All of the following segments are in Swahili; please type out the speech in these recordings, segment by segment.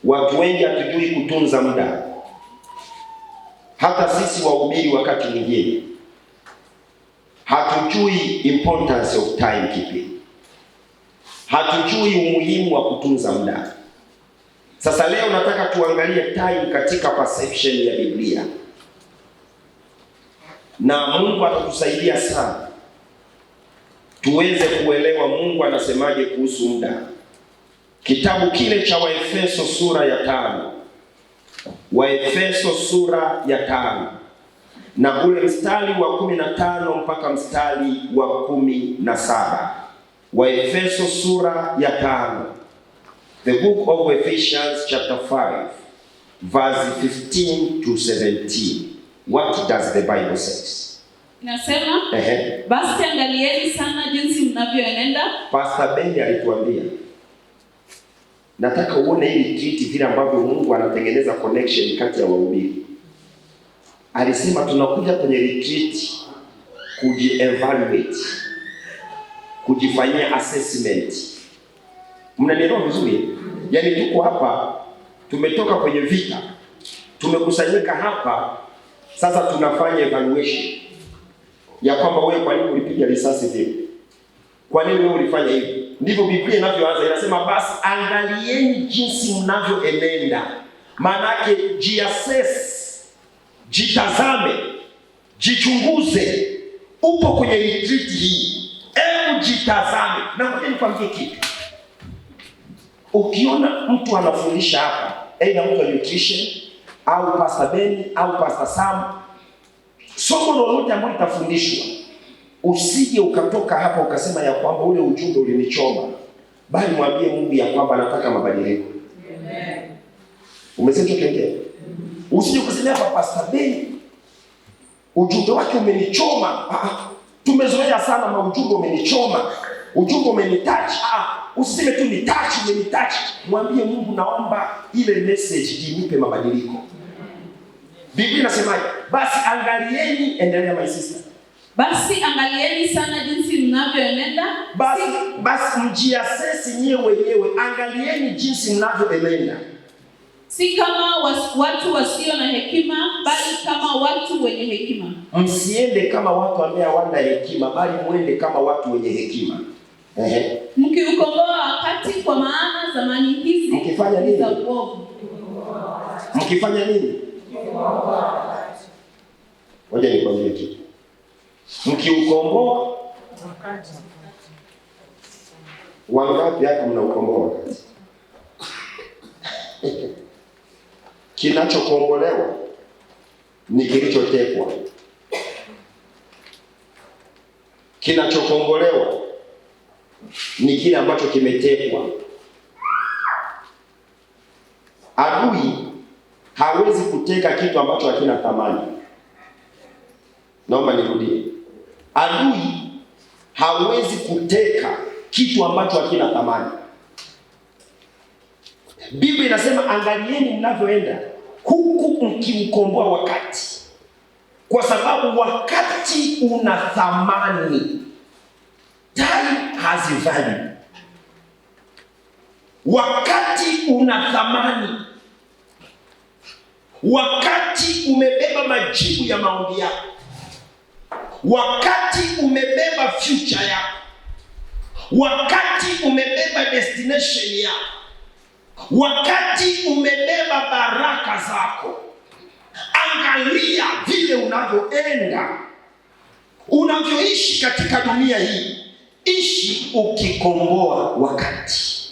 Watu wengi hatujui kutunza muda. Hata sisi wahubiri wakati mwingine hatujui importance of time keeping. Hatujui umuhimu wa kutunza muda. Sasa leo nataka tuangalie time katika perception ya Biblia. Na Mungu atatusaidia sana tuweze kuelewa Mungu anasemaje kuhusu muda. Kitabu kile cha Waefeso sura ya 5. Waefeso sura ya 5. Na ule mstari wa 15 mpaka mstari wa 17. Waefeso sura ya 5. The book of Ephesians chapter 5 verse 15 to 17. What does the Bible says? Inasema, basi angalieni sana jinsi mnavyoenenda. Pastor Ben alituambia, nataka uone hili treat vile ambavyo Mungu anatengeneza connection kati ya wahubiri. Alisema tunakuja kwenye retreat kuji-evaluate, kujifanyia assessment. Mnanielewa vizuri? Yaani tuko hapa, tumetoka kwenye vita, tumekusanyika hapa, sasa tunafanya evaluation ya kwamba wewe kwa nini ulipiga risasi vile? Kwa nini wewe ulifanya hivi? Ndivyo Biblia inavyoanza. Inasema basi angalieni jinsi mnavyoenenda. Maana yake jiassess, jitazame, jichunguze. Upo kwenye retreat hii, hebu jitazame. Na ngoja nikwambie kitu. Ukiona mtu anafundisha hapa, aidha mtu wa nutrition au Pastor Ben au Pastor Sam, somo lolote ambalo litafundishwa, usije ukatoka hapa ukasema ya kwamba ule ujumbe ulinichoma, bali mwambie Mungu ya kwamba anataka mabadiliko. Amen. Umesema kengele. Usije ukasema hapa Pastor Ben ujumbe wake umenichoma. Tumezoea sana na ujumbe umenichoma. Ujumbe umenitouch. Usiseme tu ni touch, umenitouch. Mwambie Mungu naomba ile message inipe mabadiliko. Biblia inasemaje? Basi angalieni, endelea my sister. Basi angalieni sana jinsi mnavyoenenda. Basi mjiassess nyewe wenyewe, angalieni jinsi mnavyoenenda. Si kama watu wasio na hekima, bali kama watu wenye hekima. Msiende kama watu ambao hawana hekima, bali muende kama watu wenye hekima. Mkiukomboa wakati, kwa maana zamani hizi mkifanya nini? Za uovu. Mkifanya nini? Ngoja nikwambie kitu. Mkiukomboa wakati. Wangapi hapa mnaukomboa wakati? Kinachokombolewa ni kilichotekwa. Kinachokombolewa ni kile ambacho kimetekwa. Adui hawezi kuteka kitu ambacho hakina thamani. Naomba nirudie. Adui hawezi kuteka kitu ambacho hakina thamani. Biblia inasema angalieni mnavyoenda huku mkiukomboa wakati. Kwa sababu wakati una thamani. Time has value. Wakati una thamani. Wakati umebeba majibu ya maombi yako. Wakati umebeba future yako. Wakati umebeba destination yako. Wakati umebeba baraka zako. Angalia vile unavyoenda, unavyoishi katika dunia hii. Ishi ukikomboa wakati.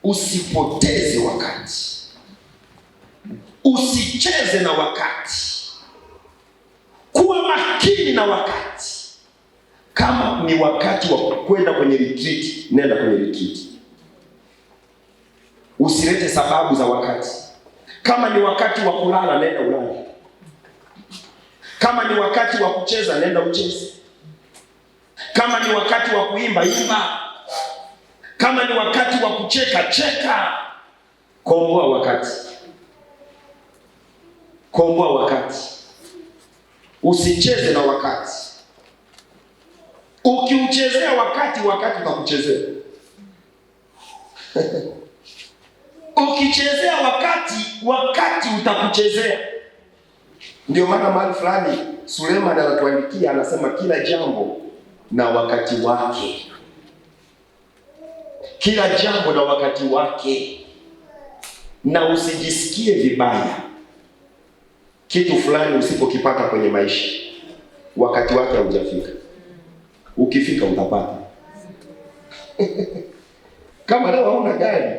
Usipoteze wakati. Usicheze na wakati. Kuwa makini na wakati. Kama ni wakati wa kwenda kwenye retreat, nenda kwenye retreat. Usilete sababu za wakati. Kama ni wakati wa kulala, nenda ulale. Kama ni wakati wa kucheza, nenda ucheze. Kama ni wakati wa kuimba, imba. Kama ni wakati wa kucheka, cheka. Komboa wakati. Komboa wakati. Usicheze na wakati. Ukiuchezea wakati utakuchezea. Ukichezea wakati utakuchezea. Ndio maana mahali fulani Suleiman anatuandikia, anasema kila jambo na wakati wake. Kila jambo na wakati wake. Na usijisikie vibaya kitu fulani usipokipata kwenye maisha. Wakati wake haujafika. Ukifika utapata. Kama leo hauna gari,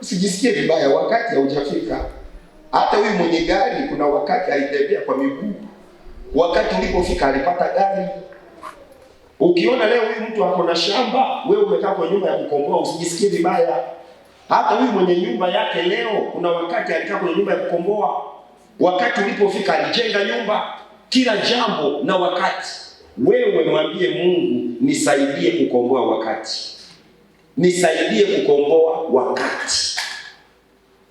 usijisikie vibaya, wakati haujafika. Hata huyu mwenye gari kuna wakati alitembea kwa miguu. Wakati ulipofika alipata gari. Ukiona leo huyu mtu ako na shamba, wewe umekaa kwa nyumba ya kukomboa, usijisikie vibaya. Hata huyu mwenye nyumba yake leo kuna wakati alikaa kwenye nyumba ya kukomboa. Wakati ulipofika alijenga nyumba. Kila jambo na wakati. Wewe mwambie Mungu, nisaidie kukomboa wakati. Nisaidie kukomboa wakati.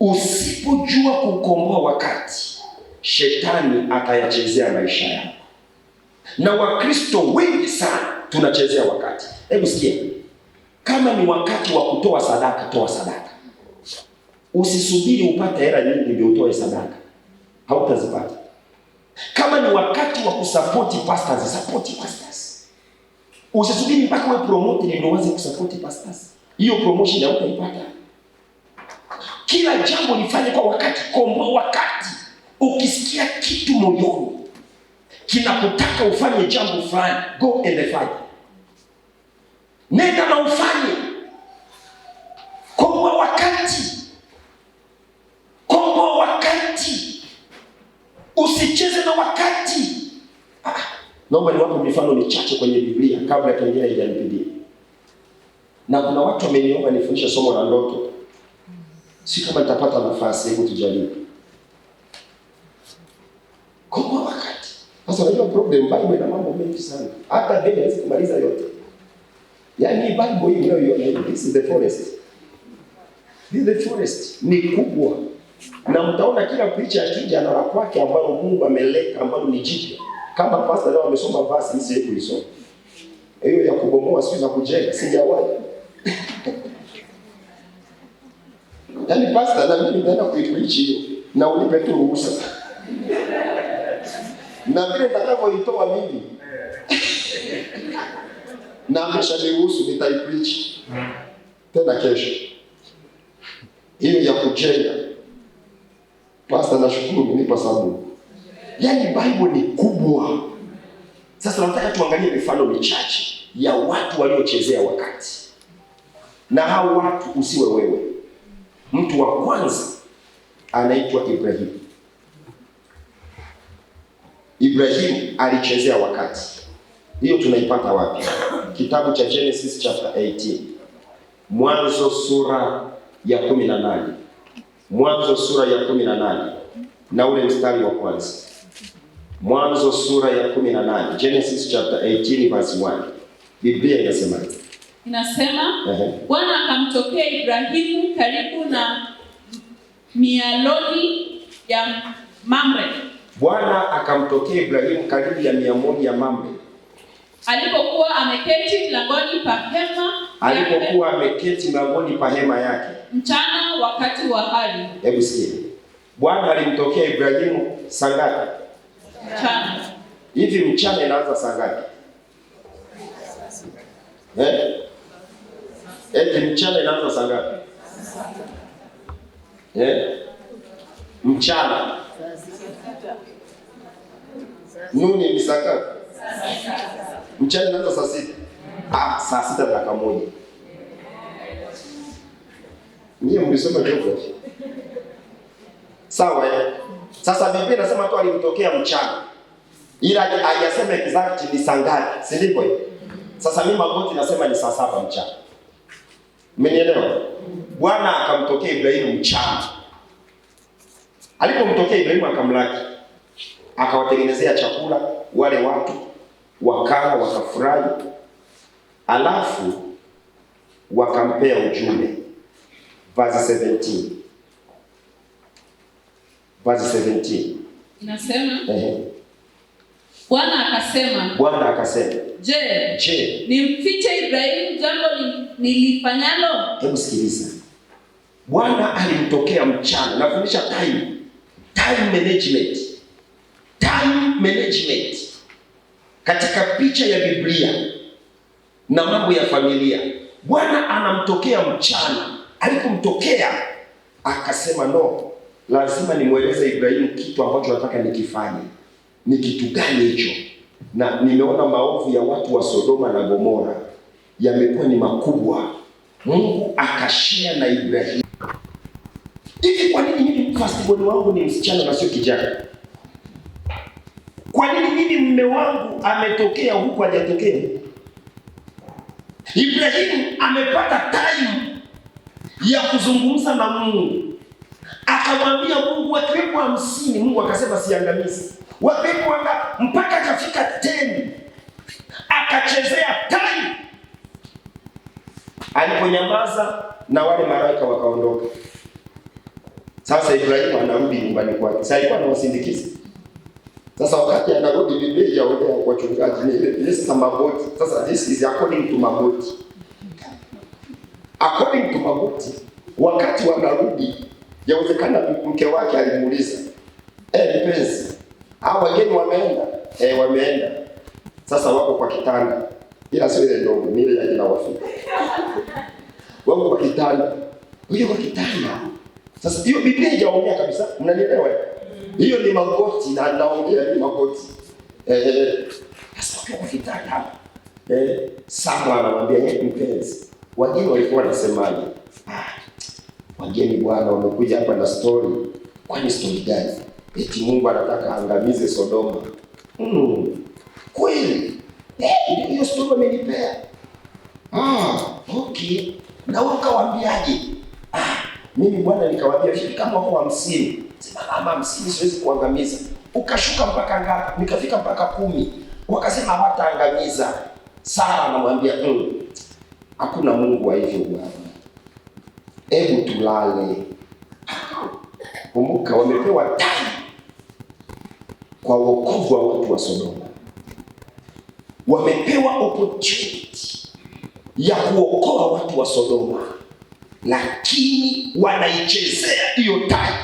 Usipojua kukomboa wakati, shetani atayachezea maisha yako. Na Wakristo wengi sana tunachezea wakati. Hebu sikia. Kama ni wakati wa kutoa sadaka, toa sadaka. Usisubiri upate hela nyingi ndio utoe sadaka. Hautazipata. Kama ni wakati wa kusupport pastors, support pastors. Usisubiri mpaka uwe promoted ndio uanze kusupport pastors. Hiyo promotion hautaipata. Kila jambo lifanye kwa wakati, komboa wakati. Ukisikia kitu moyoni kinakutaka ufanye jambo fulani, go and fight. Nenda na ufanye. Komboa wakati. Komboa wakati. Usicheze na wakati. Naomba niwape mifano michache kwenye Biblia kabla kengine haijanipigia. Na kuna watu wameniomba nifundishe somo la ndoto. Si kama nitapata nafasi, hebu tujaribu. Komboa wakati. Sasa unajua problem, Bible ina mambo mengi sana. Hata Biblia haiwezi kumaliza yote. Yaani Bible hii unayoiona hivi, this is the forest. This is the forest. Ni kubwa. Na mtaona kila preacher akija na la kwake ambalo Mungu ameleta ambalo ni jipya. Kama pastor leo amesoma verse hizi hebu isome. Hiyo ya kubomoa sio na kujenga, sijawahi. Yaani pastor na mimi nitaenda kuipreach hiyo na unipe tu ruhusa. Na vile nitakavyoitoa mimi. Na ameshaniruhusu nitaipreach tena kesho. Hiyo ya kujenga. Pastor nashukuru nipa sababu. Yaani Bible ni kubwa. Sasa nataka tuangalie mifano michache ya watu waliochezea wakati. Na hao watu usiwe wewe. Mtu wa kwanza anaitwa Ibrahim. Ibrahim alichezea wakati. Hiyo tunaipata wapi? Kitabu cha Genesis chapter 18. Mwanzo sura ya 18. Mwanzo sura ya 18. Na ule mstari wa kwanza. Mwanzo sura ya 18. Genesis chapter 18 verse 1. Biblia inasema. Inasema, Bwana akamtokea Ibrahimu karibu na mialoni ya Mamre. Bwana akamtokea Ibrahimu karibu ya mialoni ya Mamre. Alipokuwa ameketi mlangoni pa hema. Alipokuwa ameketi mlangoni pa hema yake. Mchana wakati wa hari. Hebu sikia. Bwana alimtokea Ibrahimu saa ngapi? Mchana. Hivi mchana inaanza saa ngapi? Mchana inaanza saa ngapi? Mchana. Nuni ni saa ngapi? Mchana inaanza saa 6. Saa 6 dakika moja. Ndiye mlisoma geography. Sawa Sasa Biblia inasema tu alimtokea mchana. Ila haijasema exact ni saa ngapi, si ndivyo? Sasa mimi Magot nasema ni saa 7 mchana. Mmenielewa? Bwana akamtokea Ibrahimu mchana. Alipomtokea Ibrahimu akamlaki. Akawatengenezea chakula wale watu, wakala wakafurahi. Alafu wakampea ujumbe. Verse 17. Verse 17. Inasema, Bwana akasema, Je, nimfiche Ibrahimu jambo nilifanyalo? Hebu sikiliza. Bwana alimtokea mchana. Nafundisha time management. Time management katika picha ya Biblia na mambo ya familia. Bwana anamtokea mchana. Alipomtokea akasema no, lazima nimweleze Ibrahimu kitu ambacho nataka nikifanye. Ni kitu gani hicho? Na nimeona maovu ya watu wa Sodoma na Gomora yamekuwa ni makubwa. Mungu akashare na Ibrahimu. Hivi kwa nini mimi firstborn wangu ni msichana na sio kijana? Kwa nini mimi mume wangu ametokea huku hajatokea? Ibrahimu amepata time ya kuzungumza na Mungu. Akamwambia Mungu wakiwepo 50, Mungu akasema siangamizi. Wakiwepo mpaka akafika 10. Akachezea time. Aliponyamaza na wale malaika wakaondoka. Sasa Ibrahimu anarudi nyumbani kwake. Sasa alikuwa anawasindikiza. Sasa wakati anarudi, Biblia inaongea kwa wachungaji ni sasa Magot. Sasa this is according to Magot. According to Magot, wakati wanarudi, yawezekana mke wake alimuuliza, mpenzi, hao wageni wameenda? Wameenda. Sasa wako kwa kitanda. Ila sio ile ndogo, ni ile ya kila wafika. Wako kwa kitanda. Huyo kwa kitanda. Sasa hiyo Biblia haijaongea kabisa. Mnanielewa? Hiyo ni Magoti na naongea ni Magoti. Sasa kwa kitanda hapa. Sara anamwambia yeye mpenzi, wageni walikuwa wanasemaje? Wageni bwana wamekuja hapa na story. Kwani story gani? Eti Mungu anataka angamize Sodoma. Kweli? Hiyo story amenipea. Okay. Na wewe ukawaambiaje? Mimi bwana nikawaambia hivi kama wako 50. Sema kama 50 siwezi kuangamiza. Ukashuka mpaka ngapi? Nikafika mpaka 10. Wakasema hawataangamiza. Sara anamwambia, hakuna Mungu wa hivyo bwana. Hebu tulale. Kumbuka wamepewa time kwa wokovu wa watu wa Sodoma. Wamepewa opportunity ya kuokoa watu wa Sodoma, lakini wanaichezea hiyo time.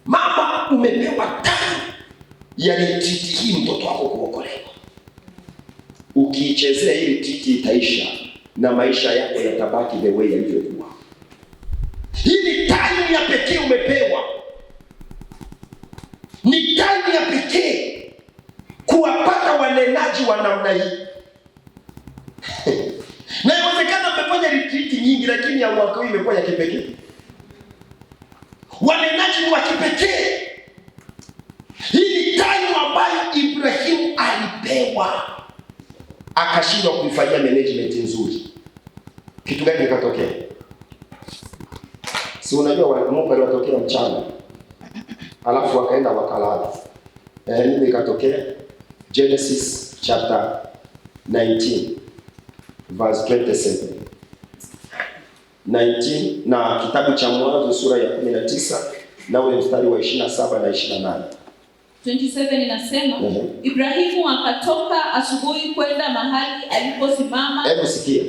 Mama, umepewa time ya retreat hii mtoto wako kuokolewa. Ukiichezea hii retreat itaisha na maisha yako yatabaki the way yalivyokuwa. Hii ni time ya pekee umepewa. Ni time ya pekee kuwapata wanenaji wa namna hii. Na inawezekana mmefanya retreat nyingi, lakini ya mwaka huu imekuwa ya kipekee. Wanenaji ni wa kipekee. Hii ni time ambayo Ibrahimu alipewa, akashindwa kuifanyia management nzuri. Kitu gani kikatokea? Si unajua Mungu aliwatokea mchana, alafu wakaenda wakalala. Nini ikatokea? Genesis chapter 19 verse 27. 19 na kitabu cha Mwanzo sura ya 19 na ule mstari wa 27 na 28. 27 inasema, Ibrahimu akatoka asubuhi kwenda mahali aliposimama. Hebu sikia.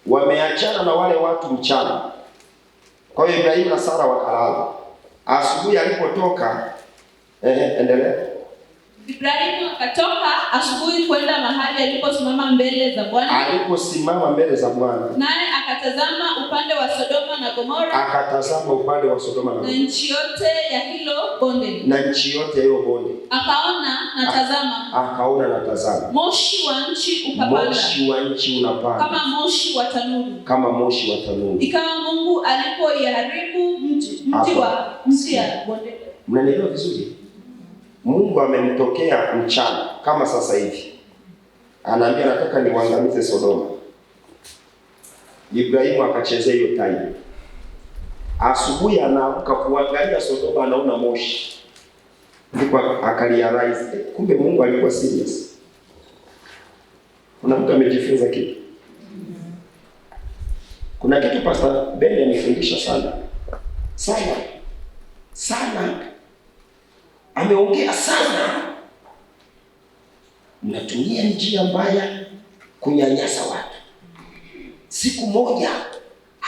Wameachana na wale watu mchana. Kwa hiyo Ibrahimu na Sara wakalala. Asubuhi alipotoka, endelea. Ibrahimu akatoka asubuhi kwenda mahali aliposimama mbele za Bwana. Aliposimama mbele za Bwana, naye akatazama upande wa Sodoma na Gomora. Akatazama upande wa Sodoma na Gomora. Na nchi yote ya hilo bonde. Na nchi yote ya hilo bonde. Akaona na tazama. Moshi wa nchi ukapanda. Moshi wa nchi unapanda. Kama moshi wa tanuru. Kama moshi wa tanuru. Ikawa Mungu alipoiharibu mti ya bonde. Mnanielewa vizuri? Mungu amemtokea mchana kama sasa hivi. Anaambia nataka niwaangamize Sodoma. Ibrahimu akachezea hiyo time. Asubuhi anaamka kuangalia Sodoma, anaona moshi. Ndipo akarealize kumbe Mungu alikuwa serious. Kuna mtu amejifunza kitu. Kuna kitu Pastor Ben anifundisha sana. Ameongea sana. Mnatumia njia mbaya kunyanyasa watu. Siku moja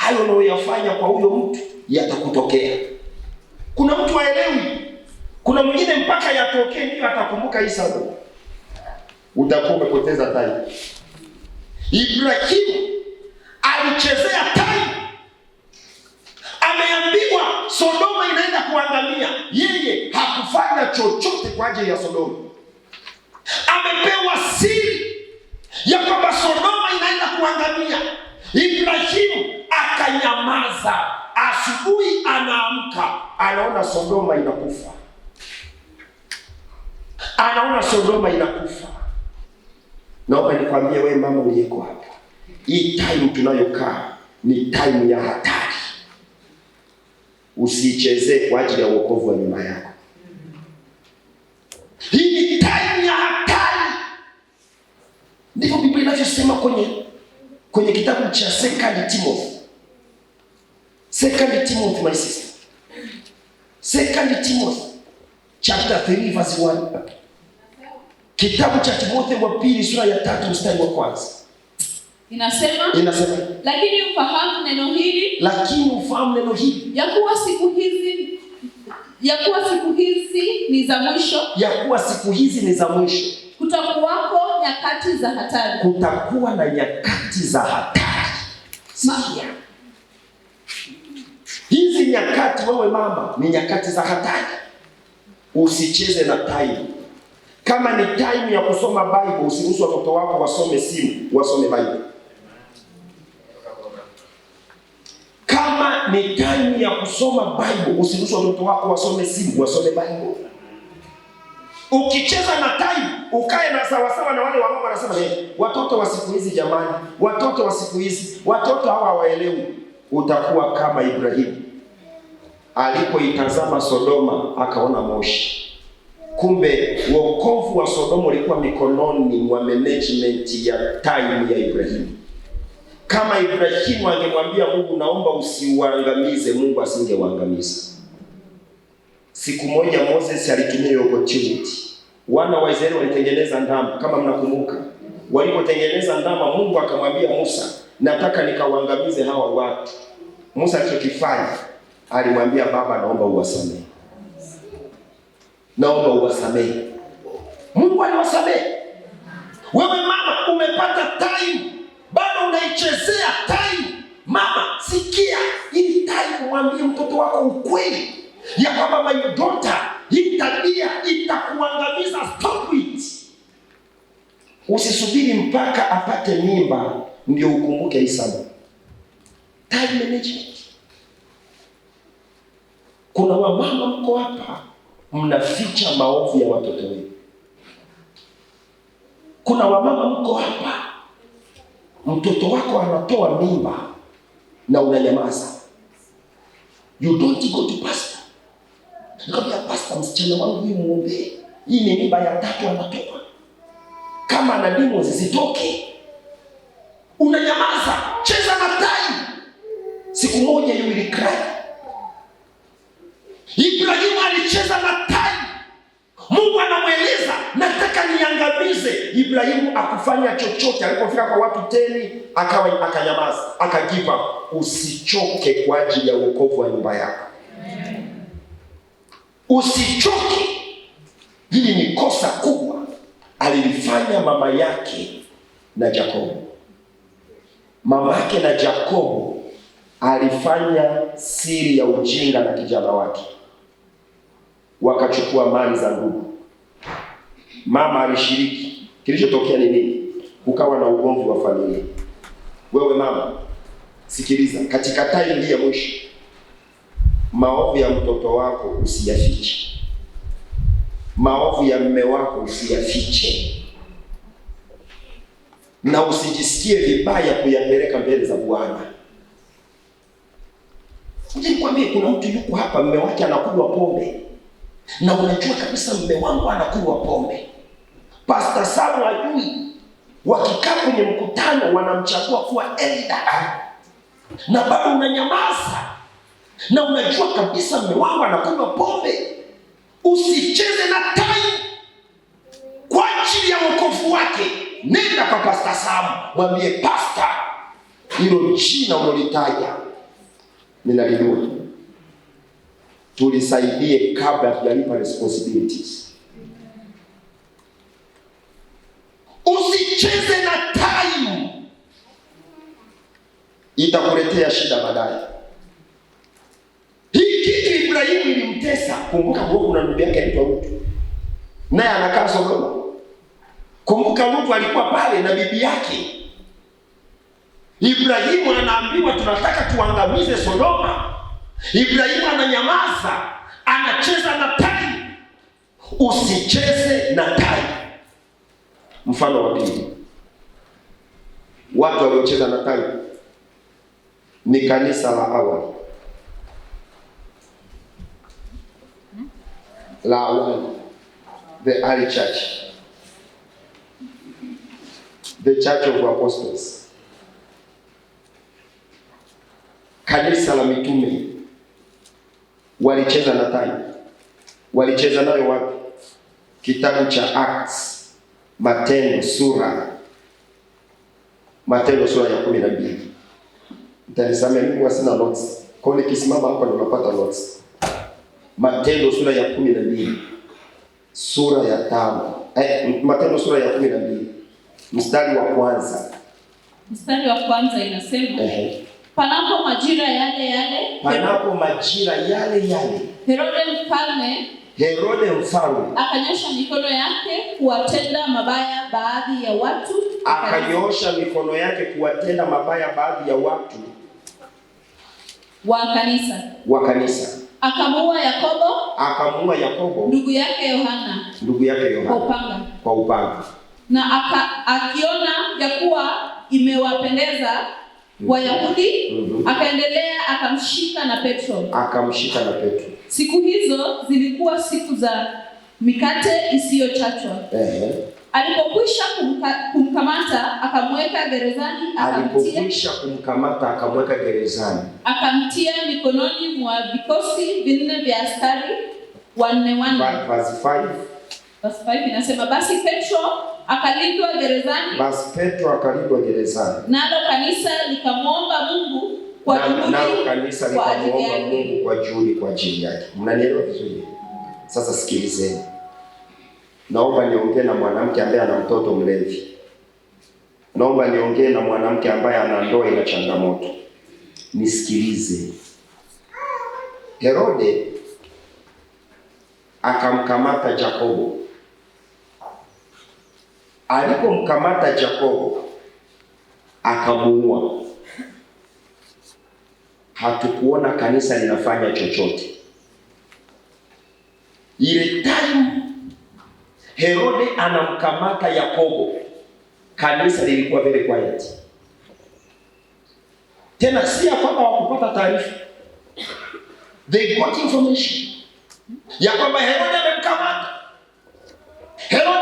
hayo unayoyafanya kwa huyo mtu yatakutokea. Kuna mtu haelewi. Kuna mwingine mpaka yatokee ndio atakumbuka hii sababu. Utakuwa umepoteza time. Ibrahimu alichezea time. Ameambiwa Sodoma inaenda kuangamia. Yeye hakufanya chochote kwa ajili ya Sodoma. Amepewa siri ya kwamba Sodoma inaenda kuangamia. Ibrahimu akanyamaza. Asubuhi anaamka, anaona Sodoma inakufa. Anaona Sodoma inakufa. Naomba nikwambie wewe mama uliyeko hapa, hii time tunayokaa ni time ya hatari. Usichezee kwa ajili ya wokovu wa nyuma yako. Hii ni time ya hatari. Ndivyo Biblia inavyosema kwenye kitabu cha 2 Timothy. 2 Timothy, my sister. 2 Timothy chapter 3 verse 1. Kitabu cha Timotheo wa pili sura ya 3 mstari wa kwanza. Inasema, lakini ufahamu neno hili, ya kuwa siku hizi ni za mwisho. Kutakuwako nyakati za hatari. Kutakuwa na nyakati za hatari. Sikia. Hizi nyakati wewe mama ni nyakati za hatari. Usicheze na time. Kama ni time ya kusoma Bible, usiruhusu watoto wako wasome simu, wasome Bible. Kama ni time ya kusoma Bible, usiruhusu watoto wako wasome simu, wasome Bible. Ukicheza na time, ukae na sawa na wale wamama wanasema, watoto wa siku hizi jamani, watoto wa siku hizi, watoto hawa hawaelewi. Utakuwa kama Ibrahimu. Alipoitazama Sodoma akaona moshi. Kumbe wokovu wa Sodoma ulikuwa mikononi mwa management ya time ya Ibrahimu. Kama Ibrahimu angemwambia Mungu, naomba usiuangamize, Mungu asingeuangamiza. Siku moja Moses alitumia opportunity. Wana wa Israeli walitengeneza ndama, kama mnakumbuka. Walipotengeneza ndama, Mungu akamwambia Musa, nataka nikauangamize hawa watu. Musa alichokifanya, alimwambia Baba, naomba uwasamehe. Naomba uwasamehe. Mungu aliwasamehe. Wewe mama umepata time, bado unaichezea time. Mama sikia, hii time mwambie mtoto wako ukweli ya kwamba my daughter, hii tabia itakuangamiza, stop it. Usisubiri mpaka apate mimba ndio ukumbuke hii sababu. Time management. Kuna wamama mko hapa mnaficha maovu ya watoto wenu. Kuna wamama mko hapa, mtoto wako anatoa mimba na unanyamaza. You don't go to pastor. Nikamwambia pastor, msichana wangu huyu muombe. Hii ni mimba ya 3 anatoa. Kama ana demons zitoke. Unanyamaza, cheza na time. Siku moja you will cry. Ibrahimu alicheza na time. Mungu anamweleza, nataka niangamize. Ibrahimu akufanya chochote. Alipofika kwa watu 10, akanyamaza, akagive up. Usichoke kwa ajili ya wokovu wa nyumba yako. Usichoke. Hili ni kosa kubwa alilifanya mama yake na Yakobo. Mama yake na Yakobo alifanya siri ya ujinga na kijana wake. Wakachukua mali za ndugu. Mama alishiriki. Kilichotokea ni nini? Kukawa na ugomvi wa familia. Wewe mama, sikiliza, katika time ya mwisho, maovu ya mtoto wako usiyafiche. Maovu ya mume wako usiyafiche. Na usijisikie vibaya kuyapeleka mbele za Bwana. Nikwambie, kuna mtu yuko hapa, mume wake anakunywa pombe. Na unajua kabisa mume wangu anakunywa pombe. Pastor Samu hajui. Wakikaa kwenye mkutano wanamchagua kuwa elder. Na bado unanyamaza. Na unajua kabisa mume wangu anakunywa pombe. Usicheze na time kwa ajili ya wokovu wake. Nenda kwa Pastor Samu, mwambie pastor, hilo jina unalitaja Ninalijua. Tulisaidie kabla tujalipa responsibilities. Usicheze na time. Itakuletea shida baadaye. Hii kitu Ibrahimu ilimtesa. Kumbuka kuna ndugu yake anaitwa Lutu, naye anakaa Sodoma. Kumbuka Lutu alikuwa pale na bibi yake. Ibrahimu anaambiwa tunataka tuangamize Sodoma. Ibrahimu ananyamaza, anacheza na time. Usicheze na time. Mfano wa pili, watu waliocheza na time ni kanisa la awali. La awali, the early church, the church of apostles, kanisa la mitume. Walicheza na time. Walicheza nayo wapi? Kitabu cha Acts, Matendo sura ya 12. Mtanisamea mimi kwa sina notes. Kwa nikisimama hapa ndo napata notes. Matendo sura ya 12. Sura ya 5. Matendo sura ya 12. Mstari wa kwanza. Mstari wa kwanza inasema, panapo majira yale yale, Herode mfalme akanyosha mikono yake kuwatenda mabaya baadhi ya watu wa kanisa. Akamuua Yakobo ndugu yake Yohana kwa upanga. Na akiona ya kuwa imewapendeza Wayahudi, akaendelea akamshika na Petro. Siku hizo zilikuwa siku za mikate isiyochachwa. Alipokwisha kumkamata akamweka gerezani, akamtia mikononi mwa vikosi vinne vya askari wanne. Verse 5 inasema, basi Petro akalindwa gerezani. Nalo kanisa likamwomba Mungu kwa ajili yake. Mnanielewa vizuri? Sasa sikilizeni. Naomba niongee na mwanamke ambaye ana mtoto mlevi. Naomba niongee na mwanamke ambaye ana ndoa ina changamoto. Nisikilize. Herode akamkamata Yakobo. Alipomkamata Yakobo akamuua. Hatukuona kanisa linafanya chochote. Ile time Herode anamkamata Yakobo, kanisa lilikuwa very quiet. Tena si ya kwamba wakupata taarifa. They got information ya kwamba Herode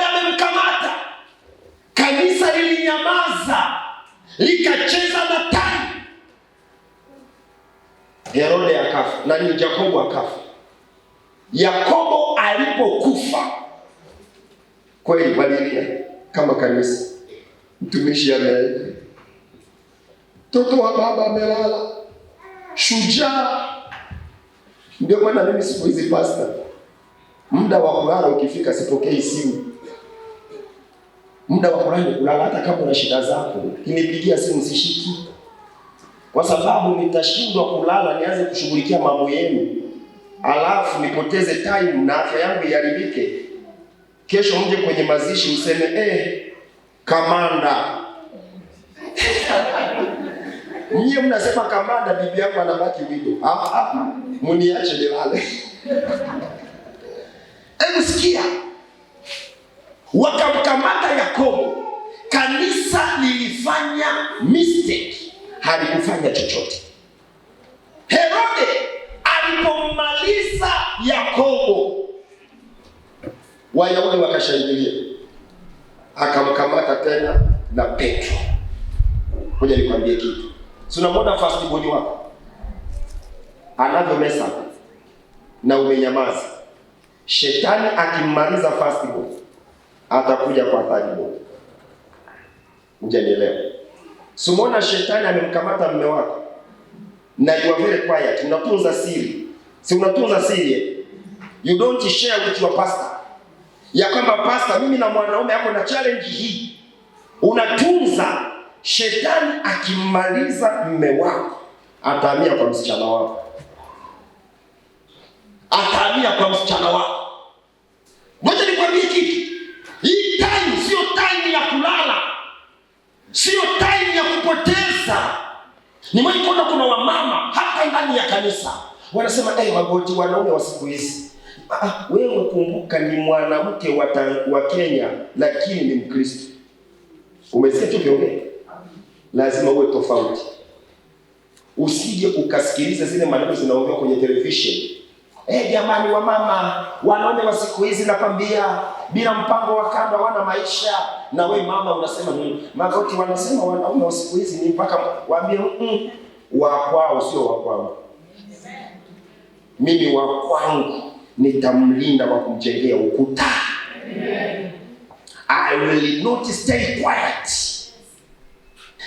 amemkamata. Kanisa lilinyamaza, likacheza na time. Herode akafa, na ni Yakobo akafa. Yakobo alipokufa, kweli balilia kama kanisa. Mtumishi ameenda, mtoto wa baba amelala, shujaa. Ndio maana mimi siku hizi pastor, muda wa kulala ukifika sipokei simu. Muda wa kulala hata kama una shida zako, kinipigia simu sishiki. Kwa sababu nitashindwa kulala nianze kushughulikia mambo yenu. Alafu nipoteze time na afya yangu iharibike. Kesho mje kwenye mazishi useme kamanda. Nyie mnasema kamanda, bibi yangu anabaki widow. Muniache nilale. Hebu sikia. Wakamkamata Yakobo. Kanisa lilifanya mistake. Halikufanya chochote. Herode alipomaliza Yakobo, Wayahudi wakashangilia. Akamkamata tena na Petro. Ngoja nikwambie kitu. Si unamwona first born wako anavyomesa na umenyamaza. Shetani akimmaliza first born atakuja kwa third born. Unanielewa? Si umeona shetani amemkamata mume wako, na you are very quiet, unatunza siri. Si unatunza siri? You don't share with your pastor. Ya kwamba pastor, mimi na mwanaume hapo na challenge hii. Unatunza. Shetani akimaliza mume wako, atahamia kwa msichana wako. Atahamia kwa msichana wako. Ngoja nikwambie kitu. Hii time sio time ya kulala. Sio time ya kupoteza. Nimewahi kuona kuna wamama hata ndani ya kanisa wanasema Magot, wanaume wa siku hizi. Wewe kumbuka ni mwanamke wa Kenya lakini ni Mkristo. Umesikia tu kiongea? Lazima uwe tofauti. Usije ukasikiliza zile maneno zinaongea kwenye television. Jamani wamama, wanaume wa siku hizi nakwambia bila mpango wa kando hawana maisha. Na we mama unasema Magot, wanasema wanaume wa siku hizi ni mpaka waambie wa kwao sio wa kwangu. Mimi wa kwangu nitamlinda kwa kumjengea ukuta. I will not stay quiet.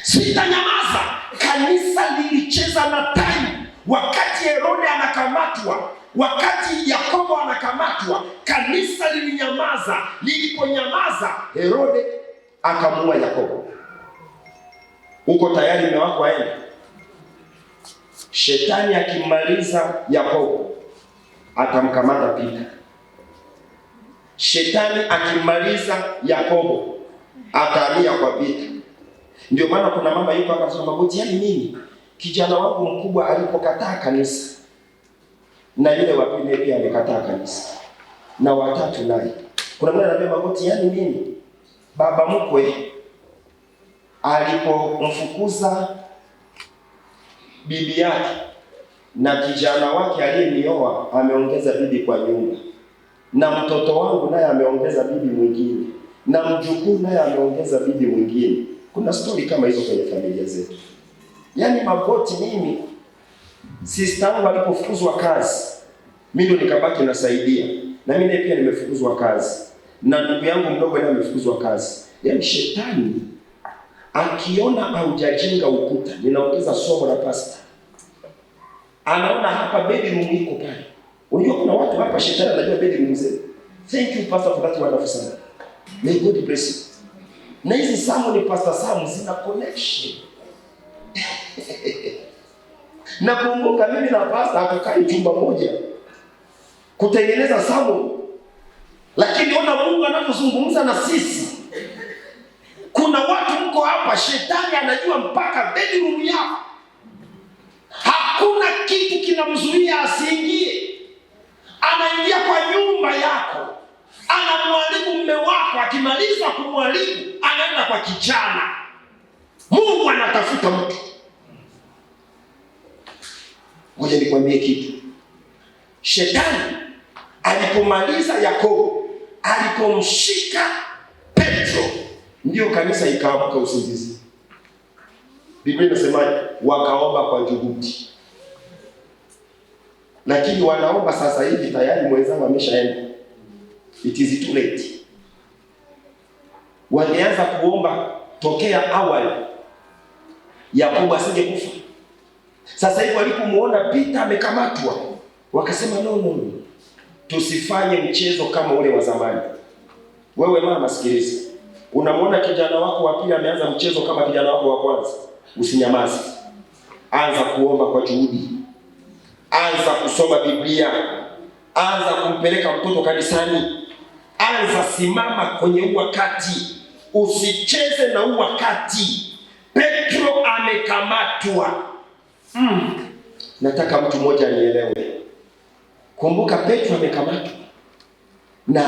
Sitanyamaza. Kanisa lilicheza na time wakati Herode anakamatwa, wakati Yakobo anakamatwa, kanisa lilinyamaza. Liliponyamaza, Herode akamuua Yakobo. Uko tayari mume wako aende? Shetani akimaliza Yakobo atamkamata Peter. Shetani akimaliza Yakobo atahamia kwa Peter. Ndio maana kuna mama yuko hapa anasema Magot, yani mimi kijana wangu mkubwa alipokataa kanisa na yule wa pili pia amekataa kanisa na watatu naye. Kuna mwana anambia Magot, yani mimi baba mkwe alipomfukuza bibi yake na kijana wake aliyenioa ameongeza bibi kwa nyumba, na mtoto wangu naye ameongeza bibi mwingine, na mjukuu naye ameongeza bibi mwingine. Kuna story kama hizo kwenye familia zetu. Yaani Magot, mimi sister yangu alipofukuzwa kazi, mimi ndo nikabaki nasaidia. Na mimi pia nimefukuzwa kazi. Na ndugu yangu mdogo naye amefukuzwa kazi. Yaani shetani akiona haujajenga ukuta, ninaongeza somo la pastor. Anaona hapa bedroom iko pale. Unajua kuna watu hapa shetani anajua bedroom mzee. Thank you pastor for that wonderful sermon. May God bless you. Na hizi sermon ni pastor Sam zina connection. Na kumbuka mimi na pastor hatukai chumba moja kutengeneza sermon. Lakini ona Mungu anapozungumza na sisi. Kuna watu mko hapa shetani anajua mpaka bedroom yako. Hakuna kitu kinamzuia asiingie. Anaingia kwa nyumba yako. Anamwharibu mume wako, akimaliza kumharibu anaenda kwa kijana. Mungu anatafuta mtu. Ngoja nikwambie kitu. Shetani alipomaliza Yakobo, alipomshika Petro, ndio kanisa ikaamka usingizi. Biblia inasema wakaomba kwa juhudi. Lakini wanaomba sasa hivi tayari mwenzao ameshaenda. It is too late. Walianza kuomba tokea awali Yakobo asingekufa. Sasa hivi walipomuona Peter amekamatwa, wakasema no. Tusifanye mchezo kama ule wa zamani. Wewe mama sikiliza. Unamwona kijana wako wa pili ameanza mchezo kama kijana wako wa kwanza. Usinyamaze. Anza kuomba kwa juhudi. Anza kusoma Biblia. Anza kumpeleka mtoto kanisani. Anza simama kwenye wakati. Usicheze na wakati. Petro amekamatwa. Nataka mtu mmoja anielewe. Kumbuka Petro amekamatwa. Na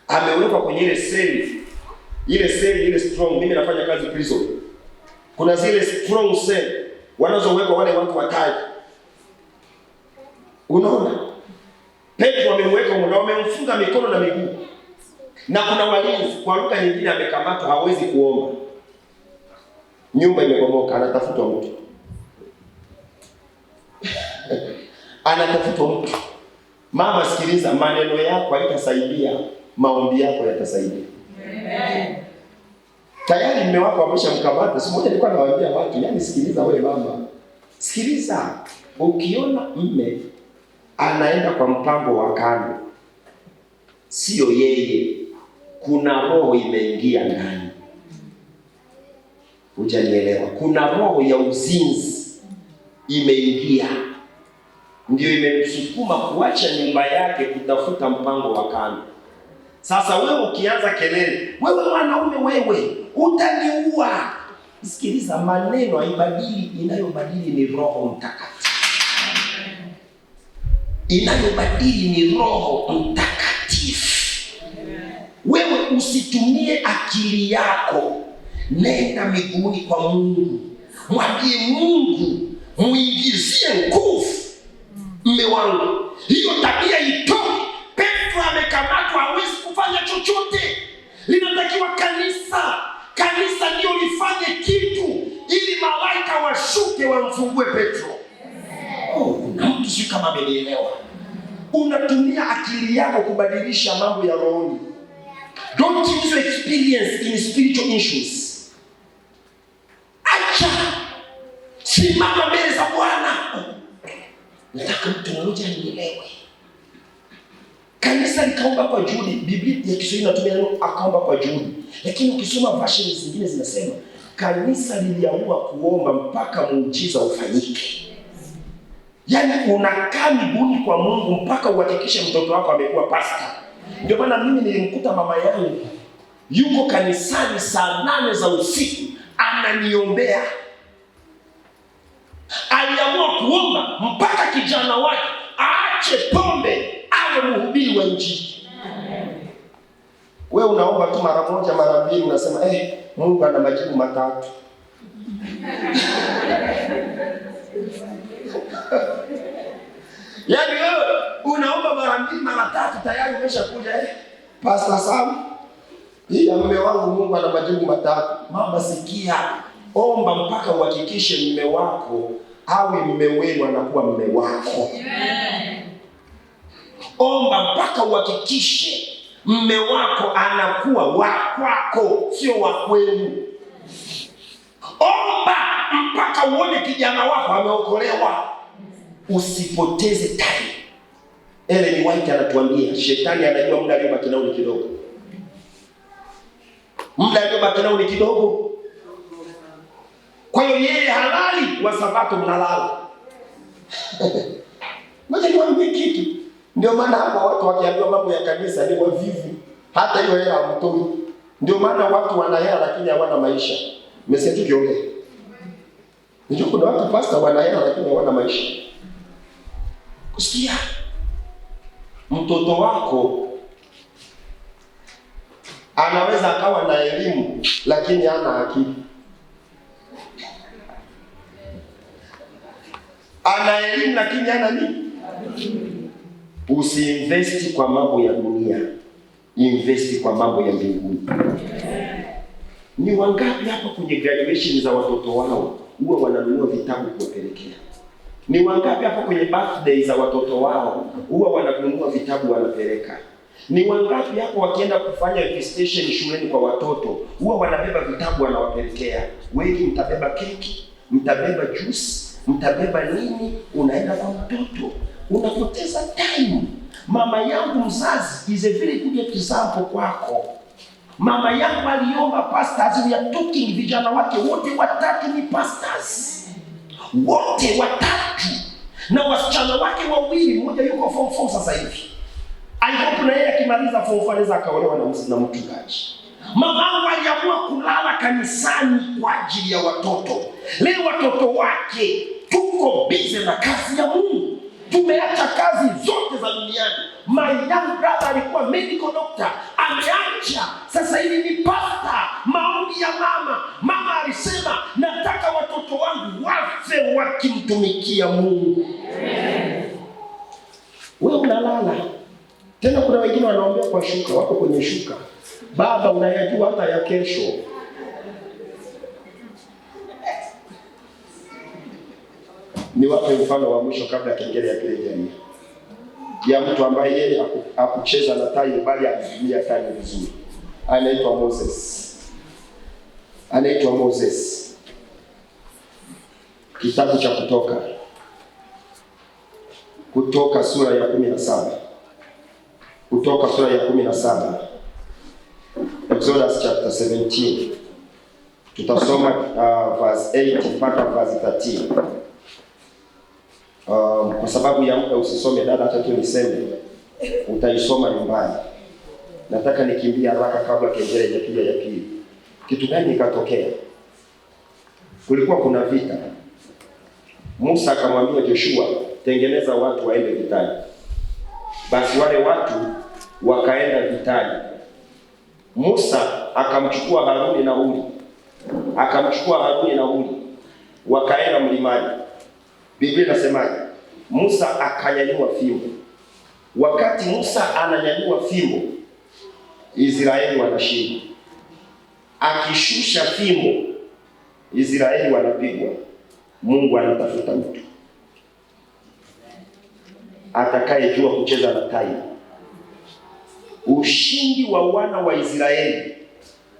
amewekwa kwenye ile seli. Ile strong. Mimi nafanya kazi prison. Kuna zile strong cell wanazowekwa wale watu watatu. Unaona? Petro amemweka na wamemfunga mikono na miguu. Na kuna walinzi, kwa lugha nyingine amekamatwa, hawezi kuomba. Nyumba imebomoka, anatafutwa mtu. Anatafutwa mtu. Mama sikiliza, maneno yako haitasaidia, maombi yako yatasaidia. Amen. Tayari mume wako ameshamkamata. Siku moja nilikuwa nawaambia watu, yani sikiliza wewe mama. Sikiliza, ukiona mme anaenda kwa mpango wa kando, sio yeye, kuna roho imeingia ndani. Hujanielewa? Kuna roho ya uzinzi imeingia, ndio imemsukuma kuacha nyumba yake kutafuta mpango wa kando. Sasa wewe ukianza kelele, wewe mwanaume, wewe utaniua. Sikiliza, maneno haibadili, inayobadili ni Roho Mtakatifu. Inayobadili ni Roho Mtakatifu. Wewe usitumie akili yako, nenda miguuni kwa Mungu, mwambie Mungu, muingizie nguvu mme wangu, hiyo tabia itoke. Petro amekamatwa, hawezi kufanya chochote. Linatakiwa kanisa ndio lifanye kitu ili malaika washuke wamfungue Petro. Kuna mtu sio kama amenielewa. Unatumia akili yako kubadilisha mambo ya rohoni. Don't use your experience in spiritual issues. Acha. Simama mbele za Bwana. Nataka mtu mmoja anielewe. Kanisa likaomba kwa juhudi. Biblia ya Kiswahili inatumia neno akaomba kwa juhudi. Lakini ukisoma version zingine zinasema kanisa liliamua kuomba mpaka muujiza ufanyike. Yaani unakaa miguuni kwa Mungu mpaka uhakikishe mtoto wako amekuwa pastor. Ndio maana mimi nilimkuta mama yangu yuko kanisani saa 8 za usiku ananiombea. Aliamua kuomba mpaka kijana wake aache pombe awe mhubiri wa Injili. Wewe unaomba tu mara moja mara mbili unasema Mungu ana majibu matatu. Yaani wewe unaomba mara mbili mara tatu tayari umeshakuja Pastor Sam, hii ya mume wangu Mungu ana majibu matatu. Mama sikia, omba mpaka uhakikishe mume wako awe mume wenu anakuwa mume wako. Amen. Omba mpaka uhakikishe mume wako anakuwa wa kwako, sio wa kwenu. Omba mpaka uone kijana wako ameokolewa. Usipoteze time. L.E White anatuambia shetani anajua muda aliyobaki nao ni kidogo. Muda aliyobaki nao ni kidogo. Kwa hiyo yeye halali wa Sabato mnalala. Ngoja niwaambie kitu. Ndio maana hapa watu wakiambiwa mambo ya kanisa ni wavivu. Hata hiyo hela hamtoi. Ndio maana watu wana hela lakini hawana maisha. Mmesikia tukiongea. Ndio kuna watu pastor wana hela lakini hawana maisha. Kusikia? Mtoto wako anaweza akawa na elimu lakini hana akili. Ana elimu lakini hana nini? Usiinvesti kwa mambo ya dunia. Investi kwa mambo ya mbinguni. Ni wangapi hapa kwenye graduation za watoto wao huwa wananunua vitabu kuwapelekea? Ni wangapi hapa kwenye birthday za watoto wao huwa wananunua vitabu wanapeleka? Ni wangapi hapo wakienda kufanya visitation shuleni kwa watoto huwa wanabeba vitabu wanawapelekea? Wengi mtabeba keki, mtabeba juice, mtabeba nini, unaenda kwa mtoto. Unapoteza time. Mama yangu mzazi is a very good example kwako. Mama yangu aliomba pastors, we are talking, vijana wake wote watatu ni pastors. Wote watatu. Na wasichana wake wawili, mmoja yuko form 4 sasa hivi. Alipokuwa na yeye akimaliza form 4 anaweza akaolewa na mchungaji. Mamangu aliamua kulala kanisani kwa ajili ya watoto. Leo watoto wake tuko busy na kazi ya Mungu. Tumeacha kazi zote za duniani. My young brother alikuwa medical doctor, ameacha. Sasa hivi ni pastor. Maombi ya mama alisema nataka watoto wangu wafe wakimtumikia Mungu. Wewe unalala. Tena kuna wengine wanaombea kwa shuka, wako kwenye shuka. Baba unayajua hata ya kesho. Ni wape mfano wa mwisho kabla kengele ya pili jamii. Ya mtu ambaye yeye hakucheza na tai bali alitumia tai vizuri. Anaitwa Moses. Kitabu cha Kutoka sura ya 17. Kutoka sura ya 17. Exodus chapter 17. Tutasoma verse 8 mpaka verse 13. Kwa sababu ya muda usisome dada, hata tu niseme utaisoma nyumbani. Nataka nikimbia haraka kabla kengele haijapiga ya pili. Kitu gani ikatokea? Kulikuwa kuna vita. Musa akamwambia Joshua, tengeneza watu waende vitani. Basi wale watu wakaenda vitani. Musa akamchukua Haruni na Huri. Wakaenda mlimani. Biblia inasemaje? Musa akanyanyua fimbo. Wakati Musa ananyanyua fimbo, Israeli wanashinda. Akishusha fimbo, Israeli wanapigwa. Mungu anatafuta mtu atakayejua kucheza na tai. Ushindi wa wana wa Israeli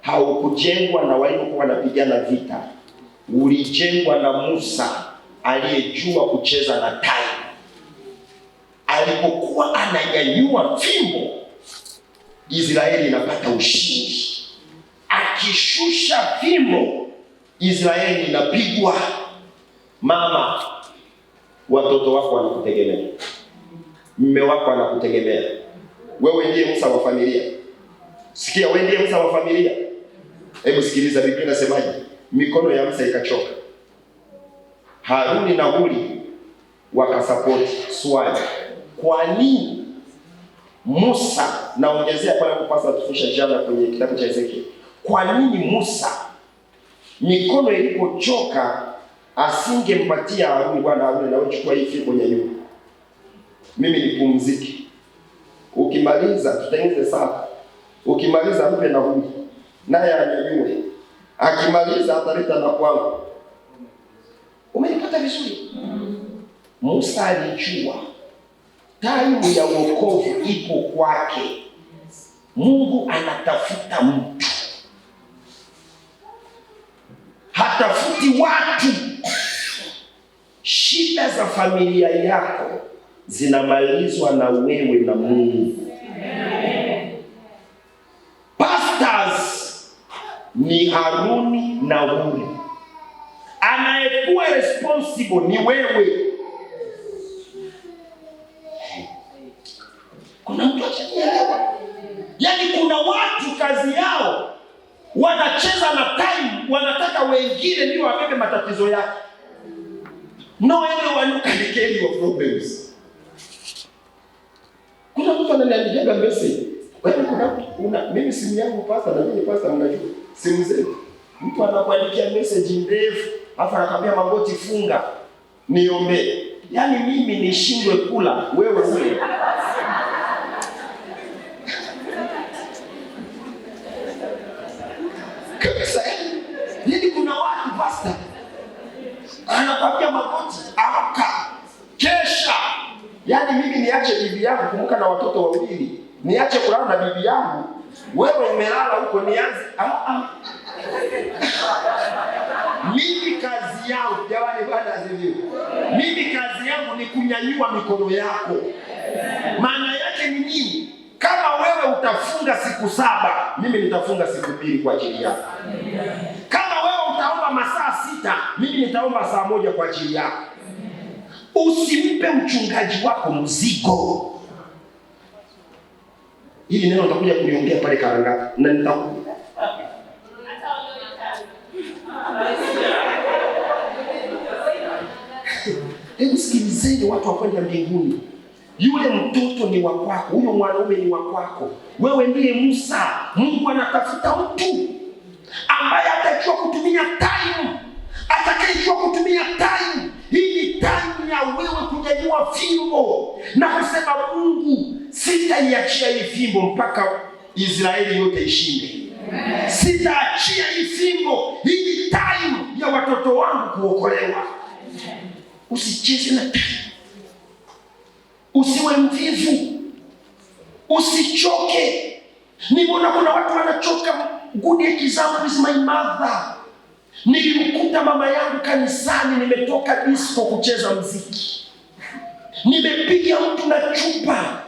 haukujengwa na waliokuwa wanapigana vita. Ulijengwa na Musa aliyejua kucheza na tai. Alipokuwa ananyanyua fimbo, Israeli inapata ushindi. Akishusha fimbo, Israeli inapigwa. Mama, watoto wako wanakutegemea. Mume wako anakutegemea. Wewe ndiye Musa wa familia. Sikia, wewe ndiye Musa wa familia. Hebu sikiliza Biblia inasemaje? Mikono ya Musa ikachoka. Haruni na Huri wakasapoti. Swali, kwa nini Musa, naongezea pale kupasa tufundisha jana kwenye kitabu cha Ezekiel. Kwa nini Musa mikono ilipochoka asingempatia Haruni, bwana Haruni, na wewe chukua hii fimbo nyanyua, mimi nipumzike. Ukimaliza tutengeneze sawa. Ukimaliza mpe na Huri, naye anyanyue. Akimaliza ataleta na kwangu. Umenipata vizuri? Musa alijua time ya wokovu ipo kwake. Mungu anatafuta mtu, hatafuti watu. Shida za familia yako zinamalizwa na wewe na Mungu. Pastors ni Haruni na Huri. Anayekuwa responsible ni wewe. Kuna mtu achaelewa? Yaani kuna watu kazi yao wanacheza na time, wanataka wengine ndio wabebe matatizo yake. No everyone can carry your problems. Kuna mtu ananiandikia message. Mimi simu yangu pasta na mimi pasta, mnajua simu zetu. Mtu anakuandikia message ndefu, afa anakuambia Magoti funga niombe. Yaani mimi nishindwe kula, wewe ule. Kabisa. Yaani kuna watu pasta anakuambia Magoti amka kesha. Yaani mimi niache bibi yangu kumka na watoto wawili, niache kulala na bibi yangu, wewe umelala huko nianze Mimi kazi yangu, jamani, bwana asifiwe. Mimi kazi yangu ni kunyanyua mikono yako. Maana yake ni nini? Kama wewe utafunga siku 7, mimi nitafunga siku 2 kwa ajili yako. Kama wewe utaomba masaa 6, mimi nitaomba saa 1 kwa ajili yako. Usimpe mchungaji wako mzigo. Hili neno nitakuja kuliongea pale Karangati na nitakuja. Hebu sikilizeni watu wa kwenda mbinguni. Yule mtoto ni wa kwako, huyo mwanaume ni wa kwako. Wewe ndiye Musa. Mungu anatafuta mtu ambaye atajua kutumia time. Atakayejua kutumia time. Hii ni time ya wewe kunyanyua fimbo na kusema Mungu, sitaiachia hii fimbo mpaka Israeli yote ishinde. Sitaachia hii fimbo. Hii ni time ya watoto wangu kuokolewa. Usicheze na time. Usiwe mvivu. Usichoke. Nimeona kuna watu wanachoka. Good example is my mother. Nilimkuta mama yangu kanisani, nimetoka disco kucheza muziki, nimepiga mtu na chupa,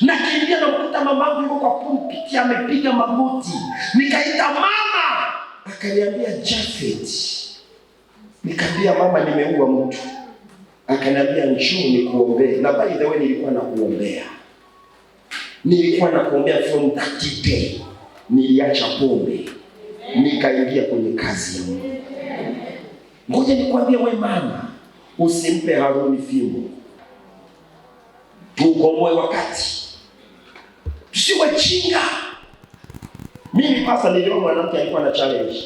nakimbia namkuta mamangu yuko kwa pulpiti amepiga magoti, nikaita mama, akaniambia Japhet. Nikamwambia mama, nimeua mtu. Akaniambia njoo nikuombee. Na by the way nilikuwa nakuombea from that day. Niliacha pombe, nikaingia kwenye kazi ya Mungu. Ngoja nikwambie we mama, usimpe Haruni fimbo. Tukomboe wakati, tusiwe chinga. Mimi pasa niliona mwanamke alikuwa na challenge.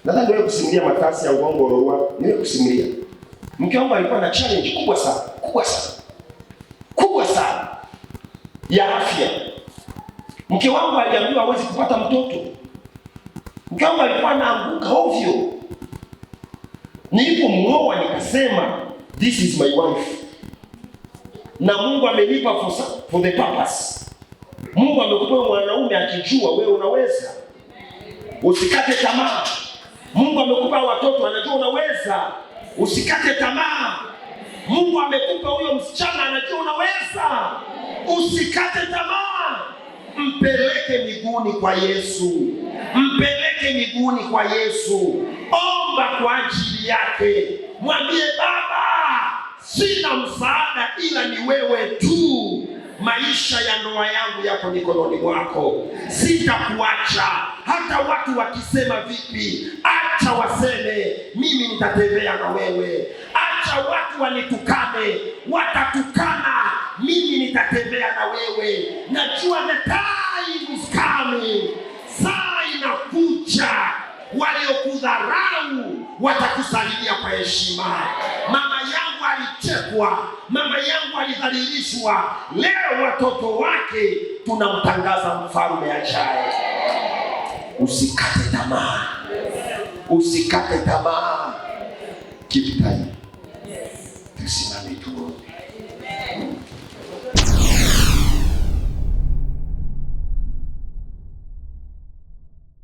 Nadhani wewe kusimulia matasi ya uongo roho, niwe kusimulia. Mke wangu alikuwa na challenge kubwa sana ya afya. Mke wangu aliambiwa hawezi kupata mtoto. Mke wangu alikuwa anaanguka ovyo. Nilipomwoa nikasema this is my wife. Na Mungu amenipa for the purpose. Mungu amekupa mwanaume akijua wewe unaweza. Usikate tamaa. Mungu amekupa watoto anajua unaweza. Usikate tamaa. Mungu amekupa huyo msichana anajua unaweza. Usikate tamaa. Mpeleke miguuni kwa Yesu. Omba kwa ajili yake. Mwambie Baba, sina msaada ila ni wewe tu. Maisha ya ndoa yangu yako mikononi mwako. Sitakuacha. Hata watu wakisema vipi, acha waseme, mimi nitatembea na wewe. Acha watu wanitukane, watatukana, mimi nitatembea na wewe. Najua the time is coming. Saa inakuja, waliokudharau watakusalimia kwa heshima. Mama yangu alichekwa, mama yangu alidhalilishwa. Leo watoto wake tunamtangaza mfalme ajaye. Usikate tamaa. Keep time. Tusimame tuombe.